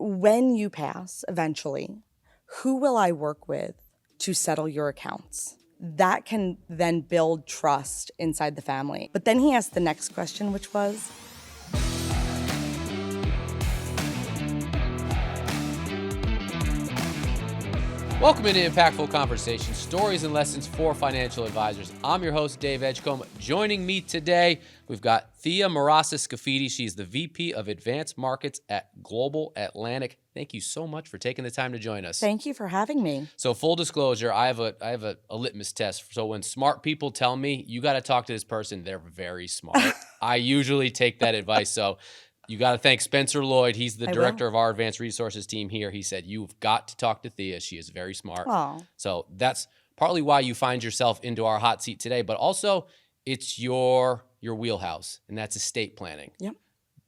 when you pass eventually, who will I work with to settle your accounts? That can then build trust inside the family. But then he asked the next question, which was, welcome into Impactful Conversations, stories and lessons for financial advisors. I'm your host, Dave Edgecombe. Joining me today, we've got Thea Marasa-Scafidi. She's the VP of Advanced Markets at Global Atlantic. Thank you so much for taking the time to join us. thank you for having me. So full disclosure, I have a litmus test. So when smart people tell me, you got to talk to this person, they're very smart. I usually take that advice. So you got to thank Spencer Lloyd. He's the director of our advanced resources team here. He said, you've got to talk to Thea. She is very smart. Aww. So that's partly why you find yourself into our hot seat today, but also it's your wheelhouse, and that's estate planning. Yep.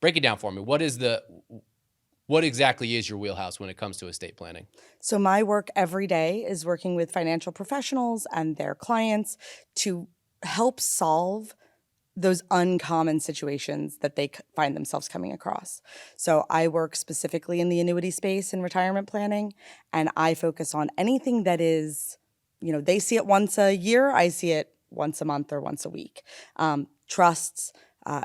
Break it down for me. What exactly is your wheelhouse when it comes to estate planning? So my work every day is working with financial professionals and their clients to help solve those uncommon situations that they find themselves coming across. So I work specifically in the annuity space in retirement planning, and I focus on anything that is, they see it once a year, I see it once a month or once a week. Trusts,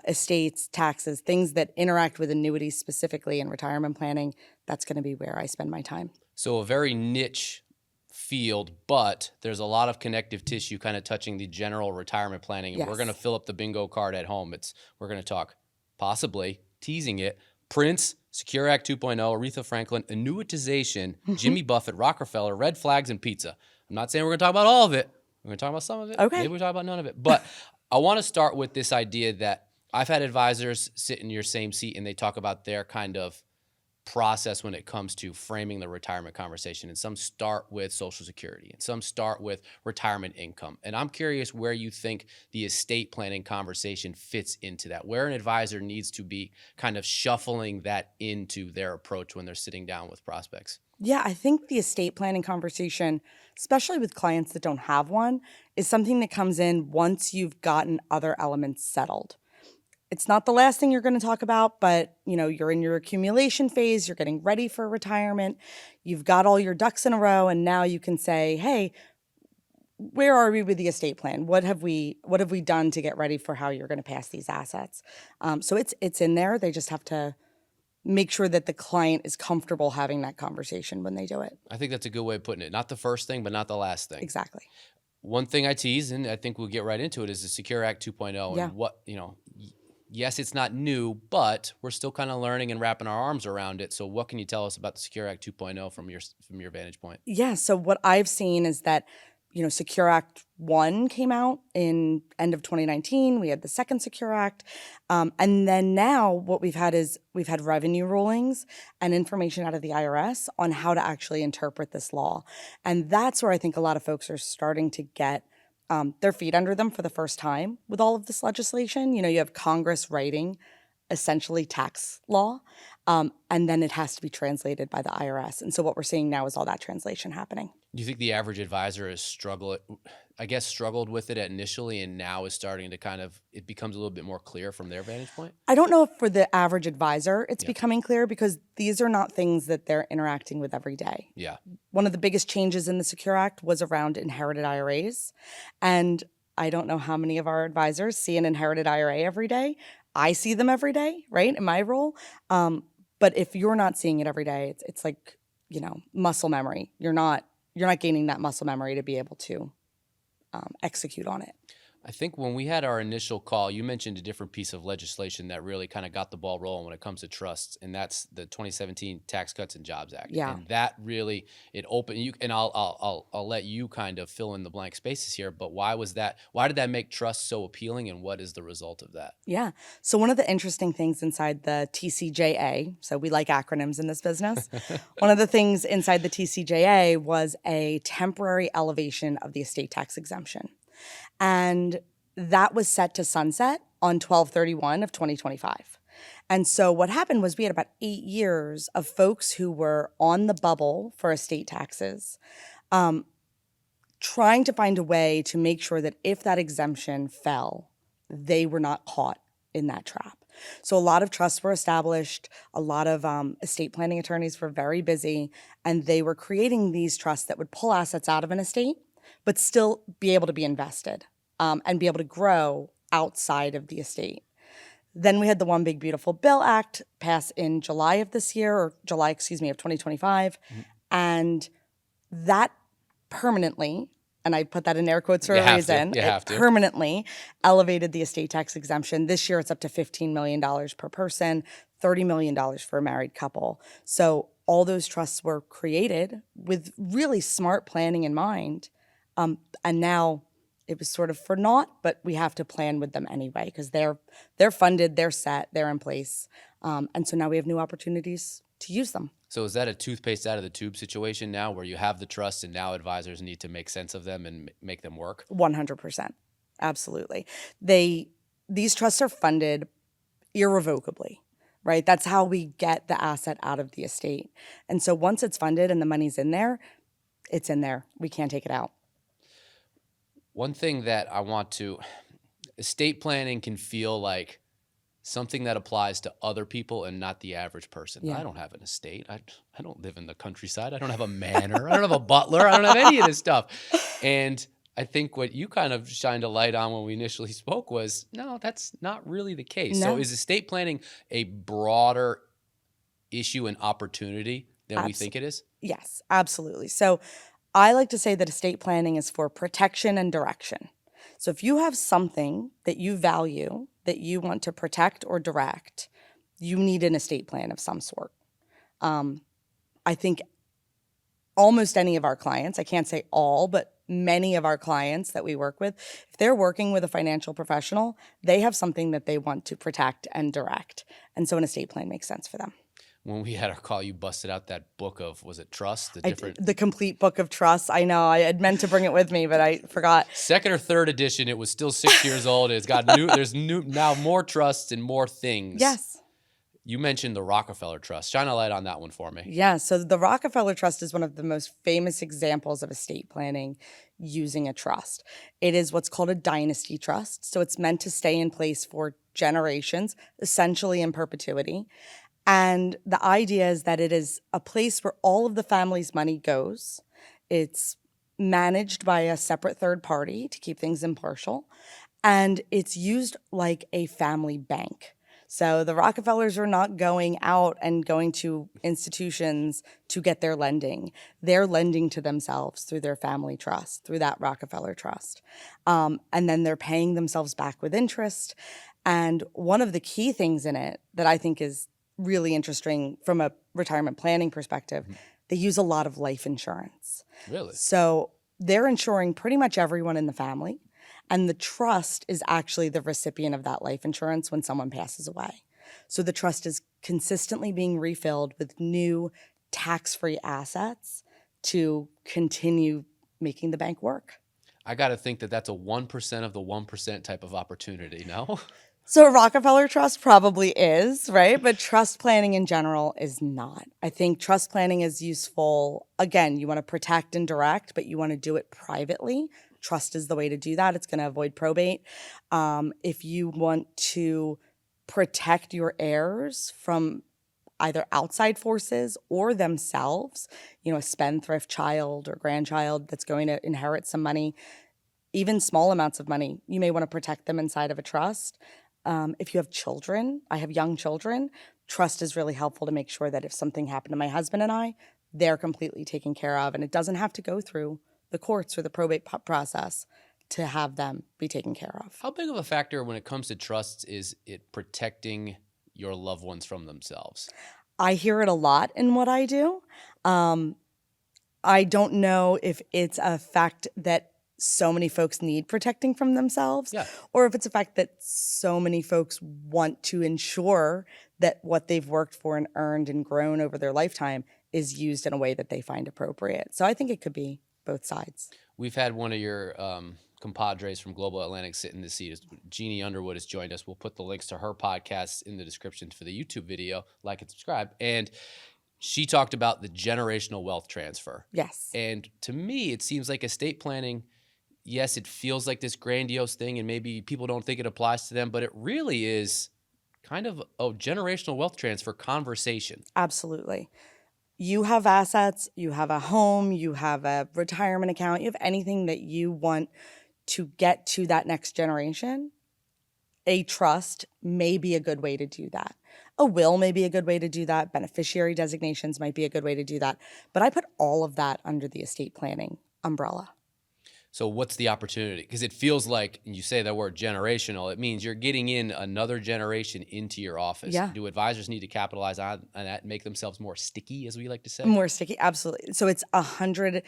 estates, taxes, things that interact with annuities specifically in retirement planning, that's going to be where I spend my time. So a very niche field, but there's a lot of connective tissue kind of touching the general retirement planning. And Yes. We're going to fill up the bingo card at home. We're going to talk, possibly teasing it, Prince, Secure Act 2.0, Aretha Franklin, Annuitization, Jimmy Buffett, Rockefeller, red flags, and pizza. I'm not saying we're going to talk about all of it. We're going to talk about some of it. Okay. Maybe we'll talk about none of it. But I want to start with this idea that I've had advisors sit in your same seat and they talk about their kind of process when it comes to framing the retirement conversation. And some start with Social Security and some start with retirement income. And I'm curious where you think the estate planning conversation fits into that, where an advisor needs to be kind of shuffling that into their approach when they're sitting down with prospects. Yeah, I think the estate planning conversation, especially with clients that don't have one, is something that comes in once you've gotten other elements settled. It's not the last thing you're going to talk about, but you're in your accumulation phase, you're getting ready for retirement, you've got all your ducks in a row, and now you can say, hey, where are we with the estate plan? What have we done to get ready for how you're going to pass these assets? So it's in there. They just have to make sure that the client is comfortable having that conversation when they do it. I think that's a good way of putting it. Not the first thing, but not the last thing. Exactly. One thing I tease, and I think we'll get right into it, is the Secure Act 2.0. Yeah. And what, yes, it's not new, but we're still kind of learning and wrapping our arms around it. So what can you tell us about the Secure Act 2.0 from your vantage point? Yeah, so what I've seen is that, Secure Act 1 came out in end of 2019. We had the second Secure Act. And then now what we've had revenue rulings and information out of the IRS on how to actually interpret this law. And that's where I think a lot of folks are starting to get their feet under them for the first time with all of this legislation. You have Congress writing essentially tax law, and then it has to be translated by the IRS. And so what we're seeing now is all that translation happening. Do you think the average advisor has struggled with it initially and now is starting to it becomes a little bit more clear from their vantage point? I don't know if for the average advisor it's becoming clear, because these are not things that they're interacting with every day. Yeah. One of the biggest changes in the Secure Act was around inherited IRAs. And I don't know how many of our advisors see an inherited IRA every day. I see them every day, right, in my role. But if you're not seeing it every day, it's like, muscle memory. You're not gaining that muscle memory to be able to execute on it. I think when we had our initial call, you mentioned a different piece of legislation that really kind of got the ball rolling when it comes to trusts, and that's the 2017 Tax Cuts and Jobs Act. Yeah. And that really, it opened you, and I'll let you kind of fill in the blank spaces here, but why did that make trusts so appealing, and what is the result of that? Yeah. So one of the interesting things inside the TCJA, so we like acronyms in this business, one of the things inside the TCJA was a temporary elevation of the estate tax exemption. And that was set to sunset on 12/31 of 2025. And so what happened was we had about 8 years of folks who were on the bubble for estate taxes, trying to find a way to make sure that if that exemption fell, they were not caught in that trap. So a lot of trusts were established, a lot of estate planning attorneys were very busy, and they were creating these trusts that would pull assets out of an estate, but still be able to be invested and be able to grow outside of the estate. Then we had the One Big Beautiful Bill Act pass in July of this year, or July, excuse me, of 2025. And that permanently, and I put that in air quotes for a reason, it permanently elevated the estate tax exemption. This year it's up to $15 million per person, $30 million for a married couple. So all those trusts were created with really smart planning in mind. And now it was sort of for naught, but we have to plan with them anyway because they're funded, they're set, they're in place. And so now we have new opportunities to use them. So is that a toothpaste out of the tube situation now where you have the trust and now advisors need to make sense of them and make them work? 100%. Absolutely. These trusts are funded irrevocably, right? That's how we get the asset out of the estate. And so once it's funded and the money's in there, it's in there. We can't take it out. One thing that I want to, estate planning can feel like something that applies to other people and not the average person. Yeah. I don't have an estate. I don't live in the countryside. I don't have a manor. I don't have a butler. I don't have any of this stuff. And I think what you kind of shined a light on when we initially spoke was, no, that's not really the case. No. So is estate planning a broader issue and opportunity than we think it is? Yes, absolutely. So I like to say that estate planning is for protection and direction. So if you have something that you value that you want to protect or direct, you need an estate plan of some sort. I think almost any of our clients, I can't say all, but many of our clients that we work with, if they're working with a financial professional, they have something that they want to protect and direct. And so an estate plan makes sense for them. When we had our call, you busted out that book of, was it Trust? The complete book of Trust. I know. I had meant to bring it with me, but I forgot. Second or third edition. It was still 6 years old. It's got there's now more trusts and more things. Yes. You mentioned the Rockefeller Trust. Shine a light on that one for me. Yeah. So the Rockefeller Trust is one of the most famous examples of estate planning using a trust. It is what's called a dynasty trust. So it's meant to stay in place for generations, essentially in perpetuity. And the idea is that it is a place where all of the family's money goes. It's managed by a separate third party to keep things impartial. And it's used like a family bank. So the Rockefellers are not going out and going to institutions to get their lending. They're lending to themselves through their family trust, through that Rockefeller Trust. And then they're paying themselves back with interest. And one of the key things in it that I think is really interesting from a retirement planning perspective, they use a lot of life insurance. Really? So they're insuring pretty much everyone in the family, and the trust is actually the recipient of that life insurance when someone passes away. So the trust is consistently being refilled with new tax-free assets to continue making the bank work. I got to think that that's a 1% of the 1% type of opportunity, no? So a Rockefeller Trust probably is, right? But trust planning in general is not. I think trust planning is useful. Again, you want to protect and direct, but you want to do it privately. Trust is the way to do that. It's going to avoid probate. If you want to protect your heirs from either outside forces or themselves, a spendthrift child or grandchild that's going to inherit some money, even small amounts of money, you may want to protect them inside of a trust. If you have children, I have young children, trust is really helpful to make sure that if something happened to my husband and I, they're completely taken care of, and it doesn't have to go through the courts or the probate process to have them be taken care of. How big of a factor when it comes to trusts is it protecting your loved ones from themselves? I hear it a lot in what I do. I don't know if it's a fact that so many folks need protecting from themselves, or if it's a fact that so many folks want to ensure that what they've worked for and earned and grown over their lifetime is used in a way that they find appropriate. So I think it could be both sides. We've had one of your compadres from Global Atlantic sit in the seat. Jeannie Underwood has joined us. We'll put the links to her podcast in the description for the YouTube video. Like and subscribe. And she talked about the generational wealth transfer. Yes. And to me, it seems like estate planning, yes, it feels like this grandiose thing, and maybe people don't think it applies to them, but it really is kind of a generational wealth transfer conversation. Absolutely. You have assets, you have a home, you have a retirement account, you have anything that you want to get to that next generation. A trust may be a good way to do that. A will may be a good way to do that. Beneficiary designations might be a good way to do that. But I put all of that under the estate planning umbrella. So what's the opportunity? Because it feels like, you say that word generational, it means you're getting in another generation into your office. Yeah. Do advisors need to capitalize on that and make themselves more sticky, as we like to say? More sticky, absolutely. So it's 100.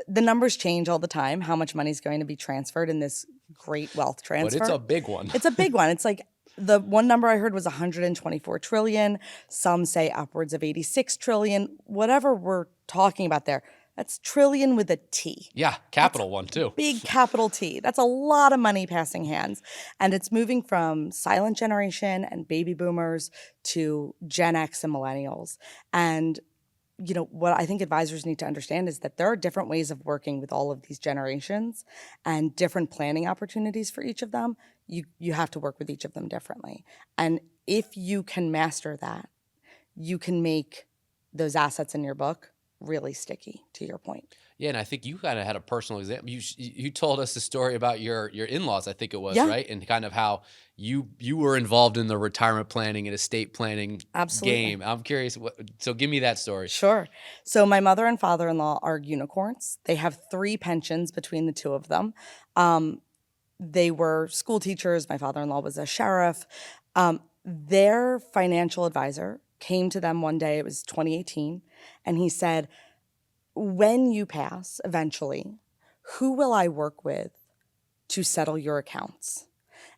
The numbers change all the time, how much money is going to be transferred in this great wealth transfer. But it's a big one. It's a big one. It's like the one number I heard was 124 trillion. Some say upwards of 86 trillion. Whatever we're talking about there, that's trillion with a T. Yeah, capital one too. Big capital T. That's a lot of money passing hands. And it's moving from silent generation and baby boomers to Gen X and millennials. And you know, what I think advisors need to understand is that there are different ways of working with all of these generations and different planning opportunities for each of them. You have to work with each of them differently. And if you can master that, you can make those assets in your book really sticky, to your point. Yeah, and I think you kind of had a personal example. You told us the story about your in-laws, I think it was, Yeah. right? And kind of how you were involved in the retirement planning and estate planning Absolutely. game. I'm curious, so give me that story. Sure. So my mother and father-in-law are unicorns. They have 3 pensions between the two of them. They were school teachers. My father-in-law was a sheriff. Their financial advisor came to them one day, it was 2018, and he said, when you pass eventually, who will I work with to settle your accounts?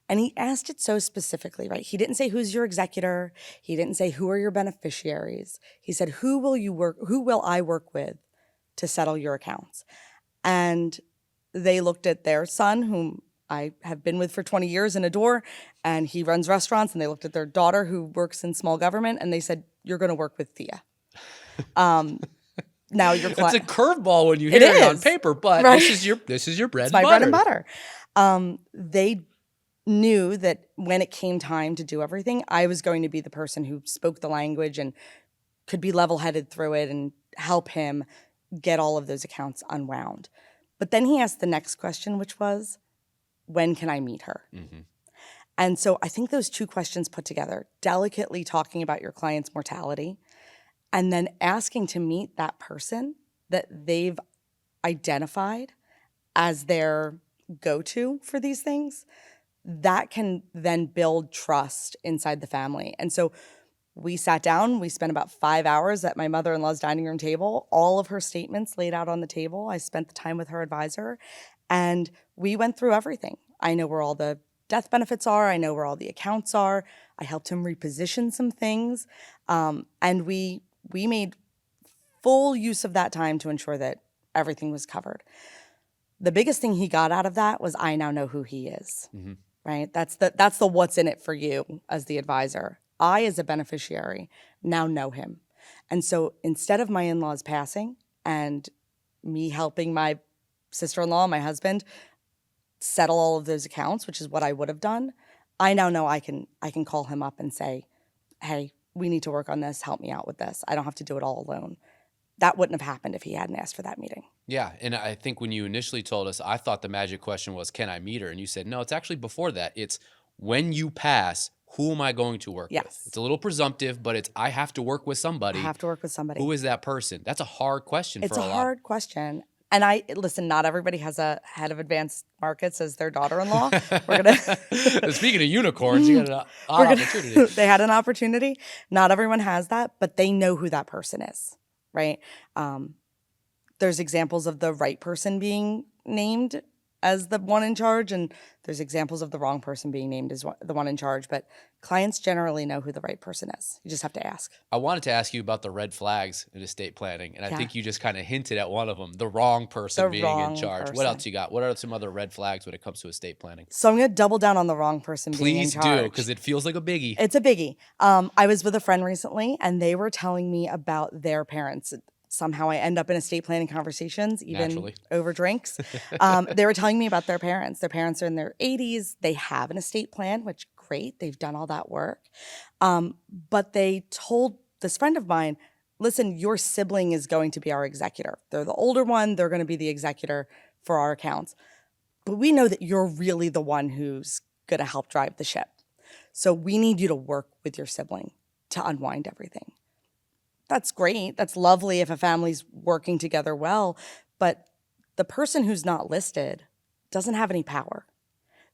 And he asked it so specifically, right? He didn't say who's your executor. He didn't say who are your beneficiaries. He said, who will I work with to settle your accounts? And they looked at their son, whom I have been with for 20 years and adore, and he runs restaurants, and they looked at their daughter who works in small government, and they said, you're going to work with Thea. Now your client. It's a curveball when you hear it on paper, but right? this is your bread It's and my butter. bread and butter. They knew that when it came time to do everything, I was going to be the person who spoke the language and could be level-headed through it and help him get all of those accounts unwound. But then he asked the next question, which was, when can I meet her? Mm-hmm. And so I think those 2 questions put together, delicately talking about your client's mortality, and then asking to meet that person that they've identified as their go-to for these things, that can then build trust inside the family. And so we sat down, we spent about 5 hours at my mother-in-law's dining room table, all of her statements laid out on the table. I spent the time with her advisor, and we went through everything. I know where all the death benefits are. I know where all the accounts are. I helped him reposition some things. And we made full use of that time to ensure that everything was covered. The biggest thing he got out of that was, I now know who he is, Mm-hmm. right? That's the what's in it for you as the advisor. I, as a beneficiary, now know him. And so instead of my in-laws passing and me helping my sister-in-law, my husband, settle all of those accounts, which is what I would have done, I now know I can call him up and say, hey, we need to work on this. Help me out with this. I don't have to do it all alone. That wouldn't have happened if he hadn't asked for that meeting. Yeah, and I think when you initially told us, I thought the magic question was, can I meet her? And you said, no, it's actually before that. It's, when you pass, who am I going to work with? It's a little presumptive, but it's, I have to work with somebody. I have to work with somebody. Who is that person? That's a hard question for a lot. It's a hard question. And listen, not everybody has a head of advanced markets as their daughter-in-law. We're gonna Speaking of unicorns, you got an odd opportunity. They had an opportunity. Not everyone has that, but they know who that person is, right? There's examples of the right person being named as the one in charge, and there's examples of the wrong person being named as the one in charge, but clients generally know who the right person is. You just have to ask. I wanted to ask you about the red flags in estate planning, and I Yeah. think you just kind of hinted at one of them, the wrong person being in charge. What person. else you got? What are some other red flags when it comes to estate planning? So I'm going to double down on the wrong person being in Please charge. do, because it feels like a biggie. It's a biggie. I was with a friend recently, and they were telling me about their parents. Somehow I end up in estate planning conversations, even Naturally. over drinks. They were telling me about their parents. Their parents are in their 80s. They have an estate plan, which great. They've done all that work. But they told this friend of mine, listen, your sibling is going to be our executor. They're the older one. They're going to be the executor for our accounts. But we know that you're really the one who's going to help drive the ship. So we need you to work with your sibling to unwind everything. That's great. That's lovely if a family's working together well. But the person who's not listed doesn't have any power.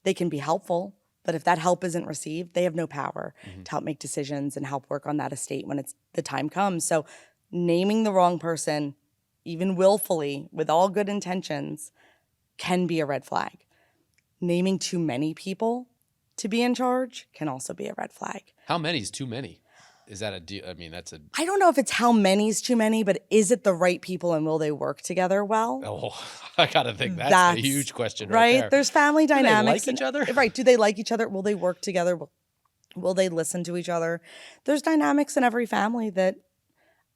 They can be helpful, but if that help isn't received, they have no power to help make decisions and help work on that estate when the time comes. So naming the wrong person, even willfully, with all good intentions, can be a red flag. Naming too many people to be in charge can also be a red flag. How many is too many? Is that a deal? I mean, that's a... I don't know if it's how many is too many, but is it the right people and will they work together well? Oh, I got to think that's a huge question right there. There's family dynamics. Do they like each other? Right. Do they like each other? Will they work together? Will they listen to each other? There's dynamics in every family that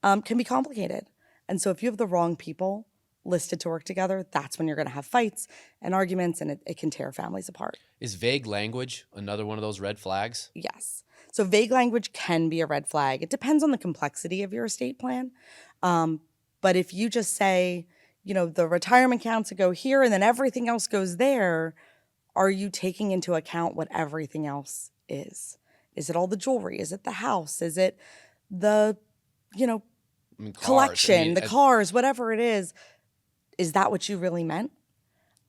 can be complicated. And so if you have the wrong people listed to work together, that's when you're going to have fights and arguments, and it can tear families apart. Is vague language another one of those red flags? Yes. So vague language can be a red flag. It depends on the complexity of your estate plan. But if you just say, the retirement accounts go here and then everything else goes there, are you taking into account what everything else is? Is it all the jewelry? Is it the house? Is it the, collection, the cars, whatever it is? Is that what you really meant?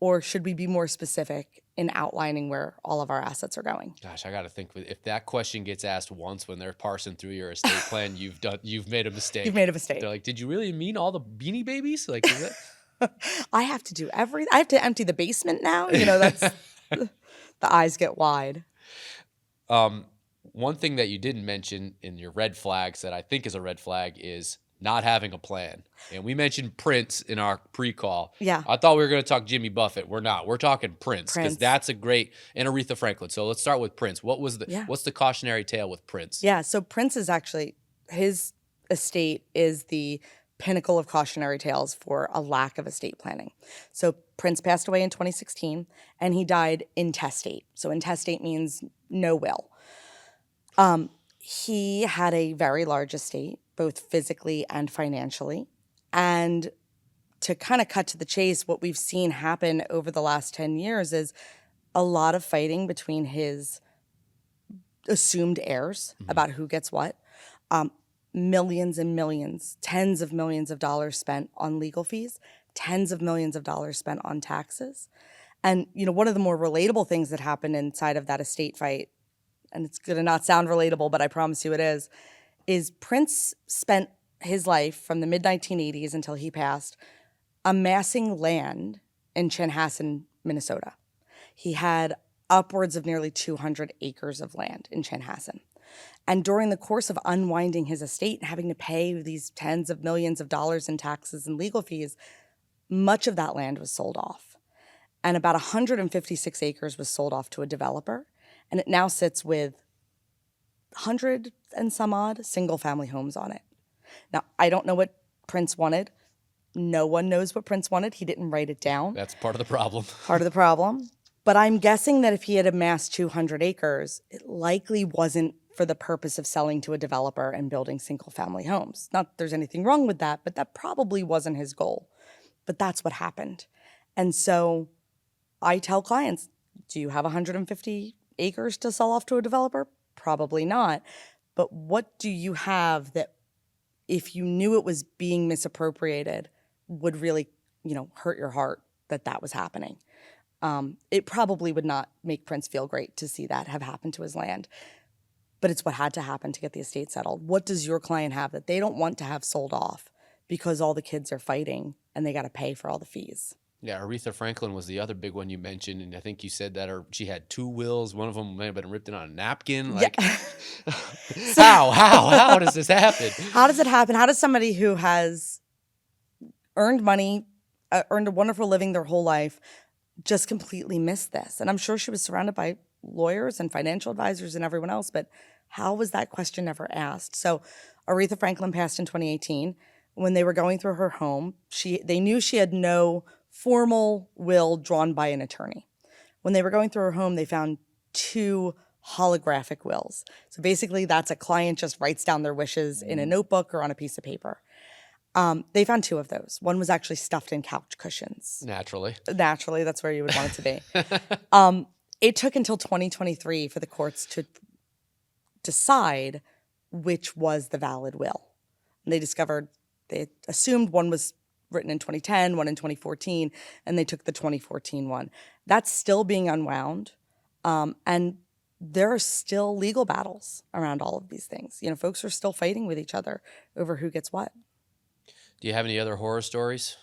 Or should we be more specific in outlining where all of our assets are going? Gosh, I got to think, if that question gets asked once when they're parsing through your estate plan, you've made a mistake. You've made a mistake. They're like, did you really mean all the Beanie Babies? Like, is that... I have to do everything. I have to empty the basement now. That's the eyes get wide. One thing that you didn't mention in your red flags that I think is a red flag is not having a plan. And we mentioned Prince in our pre-call. Yeah. I thought we were going to talk Jimmy Buffett. We're not. We're talking Prince because that's a great, and Aretha Franklin. So let's start with Prince. What's the cautionary tale with Prince? Yeah. So Prince is actually, his estate is the pinnacle of cautionary tales for a lack of estate planning. So Prince passed away in 2016 and he died intestate. So intestate means no will. He had a very large estate, both physically and financially. And to kind of cut to the chase, what we've seen happen over the last 10 years is a lot of fighting between his assumed heirs about who gets what. Millions and millions, tens of millions of dollars spent on legal fees, tens of millions of dollars spent on taxes. And, one of the more relatable things that happened inside of that estate fight, and it's going to not sound relatable, but I promise you it is Prince spent his life from the mid-1980s until he passed amassing land in Chanhassen, Minnesota. He had upwards of nearly 200 acres of land in Chanhassen. And during the course of unwinding his estate and having to pay these tens of millions of dollars in taxes and legal fees, much of that land was sold off. And about 156 acres was sold off to a developer. And it now sits with 100 and some odd single-family homes on it. Now, I don't know what Prince wanted. No one knows what Prince wanted. He didn't write it down. That's part of the problem. Part of the problem. But I'm guessing that if he had amassed 200 acres, it likely wasn't for the purpose of selling to a developer and building single-family homes. Not that there's anything wrong with that, but that probably wasn't his goal. But that's what happened. And so I tell clients, do you have 150 acres to sell off to a developer? Probably not. But what do you have that, if you knew it was being misappropriated, would really, hurt your heart that was happening? It probably would not make Prince feel great to see that have happened to his land. But it's what had to happen to get the estate settled. What does your client have that they don't want to have sold off because all the kids are fighting and they got to pay for all the fees? Yeah, Aretha Franklin was the other big one you mentioned, and I think you said that she had two wills. One of them may have been ripped in on a napkin. Like, yeah. How does this happen? How does it happen? How does somebody who has earned money, earned a wonderful living their whole life, just completely miss this? And I'm sure she was surrounded by lawyers and financial advisors and everyone else, but how was that question never asked? So Aretha Franklin passed in 2018. When they were going through her home, they knew she had no formal will drawn by an attorney. When they were going through her home, they found two holographic wills. So basically, that's a client just writes down their wishes in a notebook or on a piece of paper. They found 2 of those. One was actually stuffed in couch cushions. Naturally. Naturally, that's where you would want it to be. It took until 2023 for the courts to decide which was the valid will. And they assumed one was written in 2010, one in 2014, and they took the 2014 one. That's still being unwound. And there are still legal battles around all of these things. You know, folks are still fighting with each other over who gets what. Do you have any other horror stories?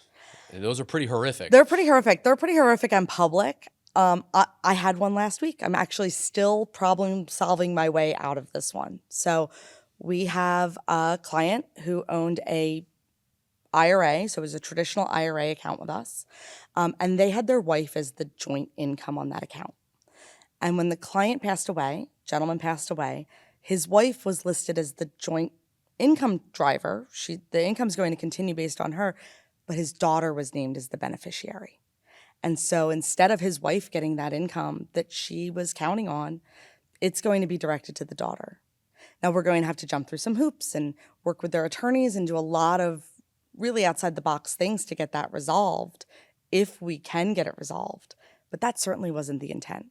Those are pretty horrific. They're pretty horrific. They're pretty horrific and public. I had one last week. I'm actually still problem solving my way out of this one. So we have a client who owned a IRA, so it was a traditional IRA account with us, and they had their wife as the joint income on that account. And when the client passed away, gentleman passed away, his wife was listed as the joint income driver. The income's going to continue based on her, but his daughter was named as the beneficiary. And so instead of his wife getting that income that she was counting on, it's going to be directed to the daughter. Now we're going to have to jump through some hoops and work with their attorneys and do a lot of really outside the box things to get that resolved, if we can get it resolved. But that certainly wasn't the intent.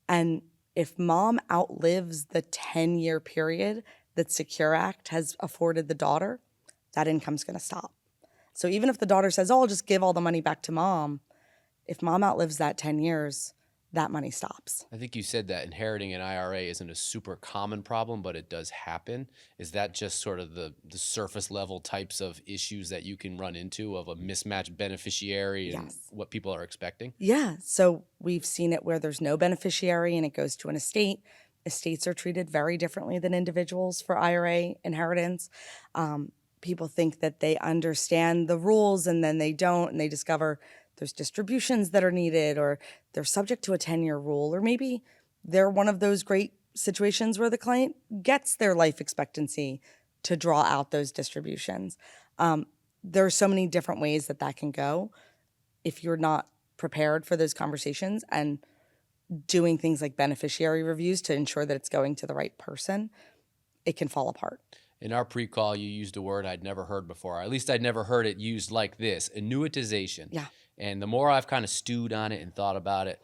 And if mom outlives the 10-year period that Secure Act has afforded the daughter, that income's going to stop. So even if the daughter says, oh, I'll just give all the money back to mom, if mom outlives that 10 years, that money stops. I think you said that inheriting an IRA isn't a super common problem, but it does happen. Is that just sort of the surface level types of issues that you can run into of a mismatched beneficiary and what people are expecting? Yeah. So we've seen it where there's no beneficiary and it goes to an estate. Estates are treated very differently than individuals for IRA inheritance. People think that they understand the rules and then they don't, and they discover there's distributions that are needed, or they're subject to a 10-year rule, or maybe they're one of those great situations where the client gets their life expectancy to draw out those distributions. There are so many different ways that can go. If you're not prepared for those conversations and doing things like beneficiary reviews to ensure that it's going to the right person, it can fall apart. In our pre-call, you used a word I'd never heard before. At least I'd never heard it used like this, annuitization. Yeah. And the more I've kind of stewed on it and thought about it,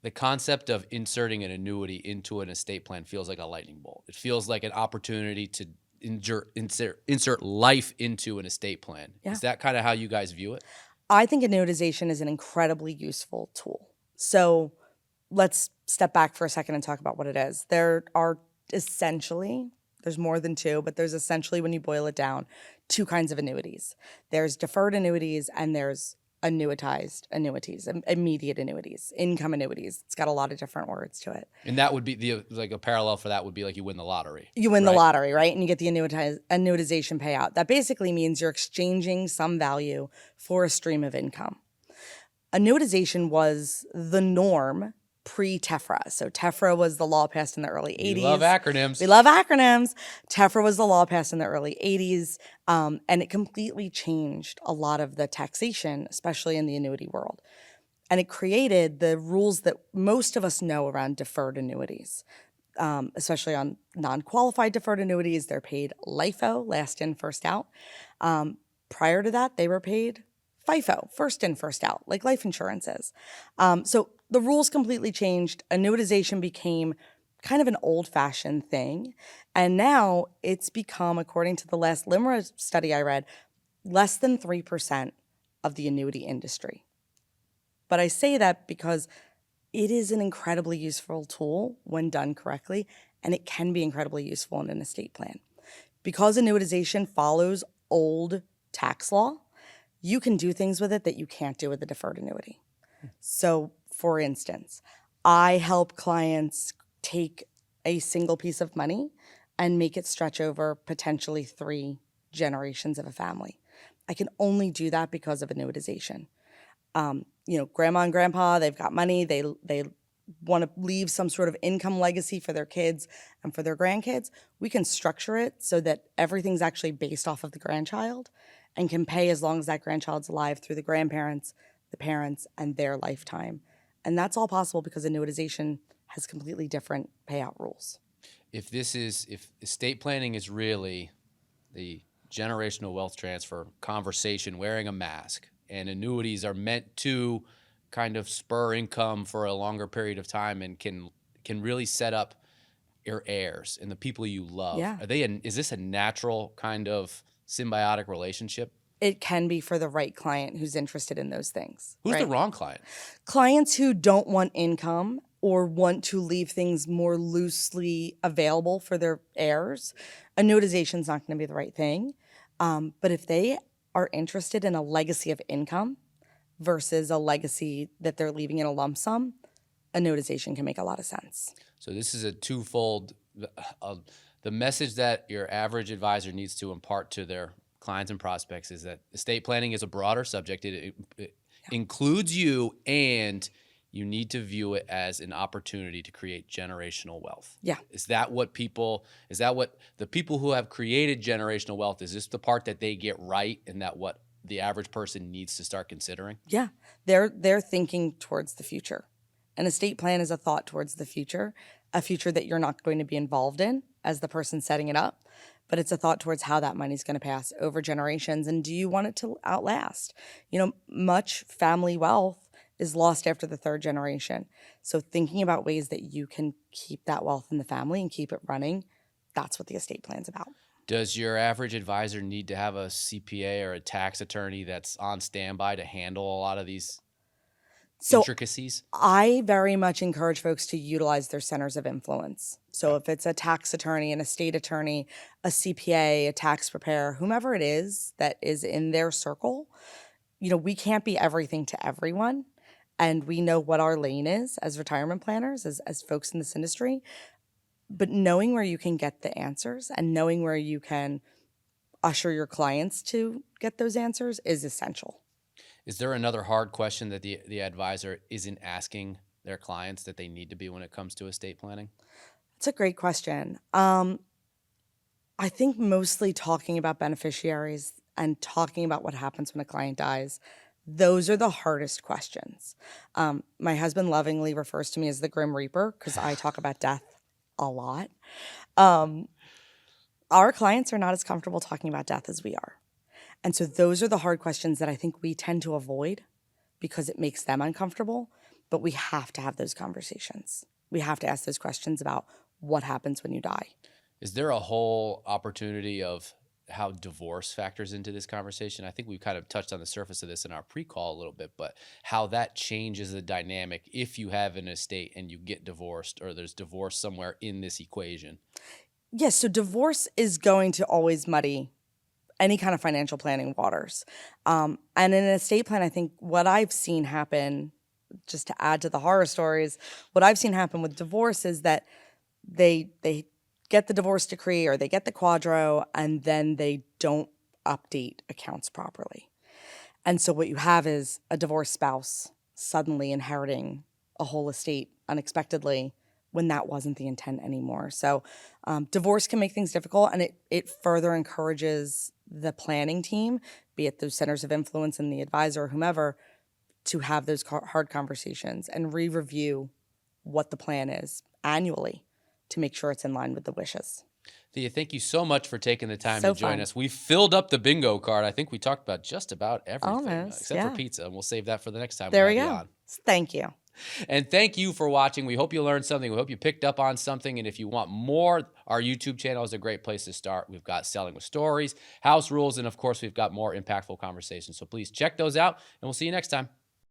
the concept of inserting an annuity into an estate plan feels like a lightning bolt. It feels like an opportunity to insert life into an estate plan. Yeah. Is that kind of how you guys view it? I think annuitization is an incredibly useful tool. So let's step back for a second and talk about what it is. There are essentially, there's more than 2, but there's essentially, when you boil it down, 2 kinds of annuities. There's deferred annuities and there's annuitized annuities, immediate annuities, income annuities. It's got a lot of different words to it. And that would be like a parallel for that would be like you win the lottery. You win the lottery, right? And you get the annuitization payout. That basically means you're exchanging some value for a stream of income. Annuitization was the norm pre-TEFRA. So TEFRA was the law passed in the early 80s. We love acronyms. We love acronyms. TEFRA was the law passed in the early 80s, and it completely changed a lot of the taxation, especially in the annuity world. And it created the rules that most of us know around deferred annuities, especially on non-qualified deferred annuities. They're paid LIFO, last in, first out. Prior to that, they were paid FIFO, first in, first out, like life insurance is. So the rules completely changed. Annuitization became kind of an old-fashioned thing. And now it's become, according to the last LIMRA study I read, less than 3% of the annuity industry. But I say that because it is an incredibly useful tool when done correctly, and it can be incredibly useful in an estate plan. Because annuitization follows old tax law, you can do things with it that you can't do with a deferred annuity. So, for instance, I help clients take a single piece of money and make it stretch over potentially 3 generations of a family. I can only do that because of annuitization. Grandma and grandpa, they've got money. They want to leave some sort of income legacy for their kids and for their grandkids. We can structure it so that everything's actually based off of the grandchild and can pay as long as that grandchild's alive through the grandparents, the parents, and their lifetime. And that's all possible because annuitization has completely different payout rules. If estate planning is really the generational wealth transfer conversation, wearing a mask, and annuities are meant to kind of spur income for a longer period of time and can really set up your heirs and the people you love. Yeah. Is this a natural kind of symbiotic relationship? It can be for the right client who's interested in those things. Who's right? the wrong client? Clients who don't want income or want to leave things more loosely available for their heirs, annuitization is not going to be the right thing. But if they are interested in a legacy of income versus a legacy that they're leaving in a lump sum, annuitization can make a lot of sense. So this is a twofold. The message that your average advisor needs to impart to their clients and prospects is that estate planning is a broader subject. It includes you, and you need to view it as an opportunity to create generational wealth. Yeah. Is that what the people who have created generational wealth, is this the part that they get right, and that what the average person needs to start considering? Yeah. They're thinking towards the future. An estate plan is a thought towards the future, a future that you're not going to be involved in as the person setting it up, but it's a thought towards how that money's going to pass over generations, and do you want it to outlast? Much family wealth is lost after the third generation. So thinking about ways that you can keep that wealth in the family and keep it running, that's what the estate plan's about. Does your average advisor need to have a CPA or a tax attorney that's on standby to handle a lot of these intricacies? I very much encourage folks to utilize their centers of influence. So if it's a tax attorney, an estate attorney, a CPA, a tax preparer, whomever it is that is in their circle, we can't be everything to everyone. And we know what our lane is as retirement planners, as folks in this industry. But knowing where you can get the answers and knowing where you can usher your clients to get those answers is essential. Is there another hard question that the advisor isn't asking their clients that they need to be when it comes to estate planning? It's a great question. I think mostly talking about beneficiaries and talking about what happens when a client dies, those are the hardest questions. My husband lovingly refers to me as the Grim Reaper because I talk about death a lot. Our clients are not as comfortable talking about death as we are. And so those are the hard questions that I think we tend to avoid because it makes them uncomfortable, but we have to have those conversations. We have to ask those questions about what happens when you die. Is there a whole opportunity of how divorce factors into this conversation? I think we kind of touched on the surface of this in our pre-call a little bit, but how that changes the dynamic if you have an estate and you get divorced or there's divorce somewhere in this equation. Yes, so divorce is going to always muddy any kind of financial planning waters. And in an estate plan, I think what I've seen happen, just to add to the horror stories, what I've seen happen with divorce is that they get the divorce decree or they get the quadro and then they don't update accounts properly. And so what you have is a divorced spouse suddenly inheriting a whole estate unexpectedly when that wasn't the intent anymore. So divorce can make things difficult, and it further encourages the planning team, be it those centers of influence and the advisor or whomever, to have those hard conversations and re-review what the plan is annually to make sure it's in line with the wishes. Thea, thank you so much for taking the time So to join fun. us. We filled up the bingo card. I think we talked about just about everything, Almost, except yeah. for pizza, and we'll save that for the next time. There we'll we have you go. on. Thank you. And thank you for watching. We hope you learned something. We hope you picked up on something. And if you want more, our YouTube channel is a great place to start. We've got Selling with Stories, House Rules, and of course, we've got more impactful conversations. So please check those out, and we'll see you next time.